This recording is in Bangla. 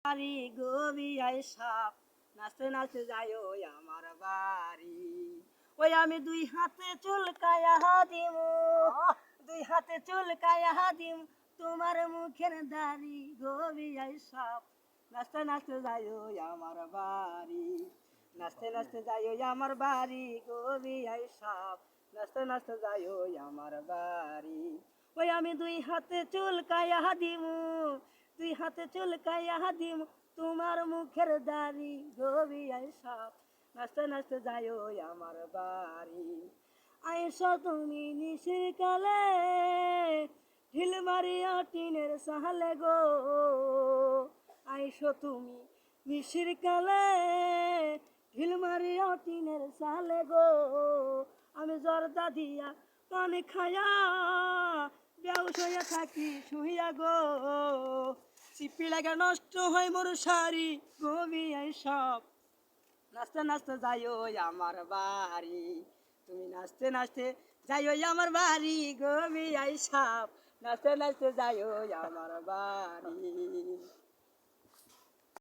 বাড়ি গবি আই সাপ নাচতে নাচতে যায় ওই আমার বাড়ি। ওই আমি দুই হাতে চুলকায়া দিমু, দুই হাতে চুলকায়া দিম তোমার মুখের দাড়ি গবি আই সাপ নাচতে নাচতে যায় ওই আমার বাড়ি। নাচতে নাচতে যায় ওই আমার বাড়ি গবি আই সাপ নাচতে নাচতে যায় ওই আমার বাড়ি। ওই আমি দুই হাতে চুলকায়া দিমু, দুই হাতে চুলকায়া দিমু তোমার মুখের দাড়ি গবি আই সাপ নাচতে নাচতে যায় ওই আমার বাড়ি। আইসো তুমি নিশির কালে ঢিল মারিয়া টিনের সাহালে গো, আইসো তুমি নিশির কালে ঢিল মারিয়া টিনের সাহালে গো। আমি জর্দা দিয়া পান খায়া বেউস হইয়া থাকি শুইয়া গো, চিপি লাগা নষ্ট হয় মোর শাড়ি গবি আই সাপ নাচতে নাচতে যাই ওই আমার বাড়ি। তুমি নাচতে নাচতে যাই ওই আমার বাড়ি গবি আই সাপ নাচতে নাচতে যাই ওই আমার বাড়ি।